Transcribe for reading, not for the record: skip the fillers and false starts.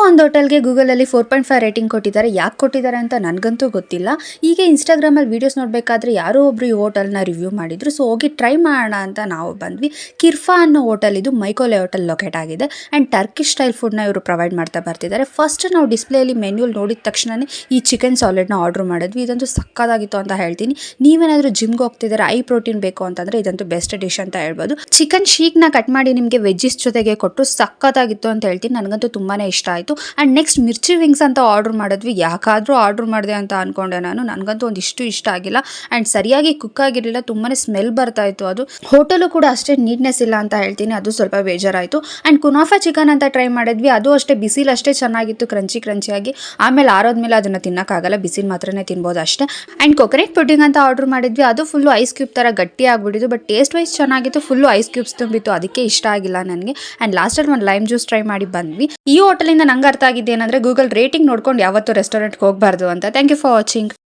ಒಂದು ಹೋಟೆಲ್ಗೆ ಗೂಗಲಲ್ಲಿ 4.5 ರೇಟಿಂಗ್ ಕೊಟ್ಟಿದ್ದಾರೆ. ಯಾಕೆ ಕೊಟ್ಟಿದ್ದಾರೆ ಅಂತ ನನಗಂತೂ ಗೊತ್ತಿಲ್ಲ. ಈಗ ಇನ್ಸ್ಟಾಗ್ರಾಮಲ್ಲಿ ವೀಡಿಯೋಸ್ ನೋಡಬೇಕಾದ್ರೆ ಯಾರೋ ಒಬ್ಬರು ಈ ಹೋಟೆಲ್ನ ರಿವ್ಯೂ ಮಾಡಿದ್ರು. ಸೊ ಹೋಗಿ ಟ್ರೈ ಮಾಡೋಣ ಅಂತ ನಾವು ಬಂದ್ವಿ. ಕಿರ್ಫಾ ಅನ್ನೋ ಹೋಟೆಲ್ ಇದು ಮೈಕೋಲೆ ಹೋಟೆಲ್ ಲೊಕೇಟ್ ಆಗಿದೆ. ಆ್ಯಂಡ್ ಟರ್ಕಿಶ್ ಸ್ಟೈಲ್ ಫುಡ್ನ ಇವರು ಪ್ರೊವೈಡ್ ಮಾಡ್ತಾ ಬರ್ತಿದ್ದಾರೆ. ಫಸ್ಟ್ ನಾವು ಡಿಸ್ಪ್ಲೇಯಲ್ಲಿ ಮೆನ್ಯೂಲ್ ನೋಡಿದ ತಕ್ಷಣವೇ ಈ ಚಿಕನ್ ಸಾಲಿಡ್ನ ಆರ್ಡರ್ ಮಾಡಿದ್ವಿ. ಇದಂತೂ ಸಕ್ಕತ್ತಾಗಿತ್ತು ಅಂತ ಹೇಳ್ತೀನಿ. ನೀವೇನಾದರೂ ಜಿಮ್ಗೆ ಹೋಗ್ತಿದ್ದಾರೆ, ಐ ಪ್ರೋಟೀನ್ ಬೇಕು ಅಂತಂದರೆ ಇದಂತೂ ಬೆಸ್ಟ್ ಡಿಶ್ ಅಂತ ಹೇಳ್ಬೋದು. ಚಿಕನ್ ಶೀಕ್ನ ಕಟ್ ಮಾಡಿ ನಿಮಗೆ ವೆಜ್ಜಿಸ್ ಜೊತೆಗೆ ಕೊಟ್ಟು ಸಕ್ಕತ್ತಾಗಿತ್ತು ಅಂತ ಹೇಳ್ತೀನಿ. ನನಗಂತೂ ತುಂಬಾ ಇಷ್ಟ ಆಯಿತು. ಆ್ಯಂಡ್ ನೆಕ್ಸ್ಟ್ ಮಿರ್ಚಿ ವಿಂಗ್ಸ್ ಅಂತ ಆರ್ಡರ್ ಮಾಡಿದ್ವಿ. ಯಾಕಾದರೂ ಆರ್ಡರ್ ಮಾಡಿದೆ ಅಂತ ಅಂದ್ಕೊಂಡೆ ನಾನು. ನನಗಂತೂ ಒಂದಿಷ್ಟು ಇಷ್ಟ ಆಗಿಲ್ಲ. ಆ್ಯಂಡ್ ಸರಿಯಾಗಿ ಕುಕ್ ಆಗಿರಲಿಲ್ಲ, ತುಂಬಾ ಸ್ಮೆಲ್ ಬರ್ತಾ ಇತ್ತು. ಅದು ಹೋಟೆಲು ಕೂಡ ಅಷ್ಟೇ ನೀಟ್ನೆಸ್ ಇಲ್ಲ ಅಂತ ಹೇಳ್ತೀನಿ. ಅದು ಸ್ವಲ್ಪ ಬೇಜಾರಾಯಿತು. ಆ್ಯಂಡ್ ಕುನಾಫಾ ಚಿಕನ್ ಅಂತ ಟ್ರೈ ಮಾಡಿದ್ವಿ. ಅದು ಅಷ್ಟೇ ಬಿಸಿಲು ಅಷ್ಟೇ ಚೆನ್ನಾಗಿತ್ತು, ಕ್ರಂಚಿಯಾಗಿ. ಆಮೇಲೆ ಆರೋದ್ಮೇಲೆ ಅದನ್ನು ತಿನ್ನೋಕ್ಕಾಗಲ್ಲ, ಬಿಸಿಲು ಮಾತ್ರನೇ ತಿನ್ಬೋದು ಅಷ್ಟೇ. ಆ್ಯಂಡ್ ಕೊಕೊನೆಟ್ ಪುಡ್ಡಿಂಗ್ ಅಂತ ಆರ್ಡರ್ ಮಾಡಿದ್ವಿ. ಅದು ಫುಲ್ಲು ಐಸ್ ಕ್ಯೂಬ್ ಥರ ಗಟ್ಟಿ ಆಗಿಬಿಟ್ಟಿದ್ದು. ಬಟ್ ಟೇಸ್ಟ್ ವೈಸ್ ಚೆನ್ನಾಗಿತ್ತು, ಫುಲ್ಲು ಐಸ್ ಕ್ಯೂಬ್ಸ್ ತುಂಬಿತ್ತು. ಅದಕ್ಕೆ ಇಷ್ಟ ಆಗಿಲ್ಲ ನನಗೆ. ಆ್ಯಂಡ್ ಲಾಸ್ಟಲ್ಲಿ ಒಂದು ಲೈಮ್ ಜ್ಯೂಸ್ ಟ್ರೈ ಮಾಡಿ ಬಂದ್ವಿ. ಈ ಹೋಟೆಲಿಂದ ನಂಗೆ ಅರ್ಥ ಆಗಿದ್ದೇನೆಂದರೆ ಗೂಗಲ್ ರೇಟಿಂಗ್ ನೋಡ್ಕೊಂಡು ಯಾವತ್ತೂ ರೆಸ್ಟೋರೆಂಟ್ಗೆ ಹೋಗಬಾರ್ದು ಅಂತ. Thank you for watching.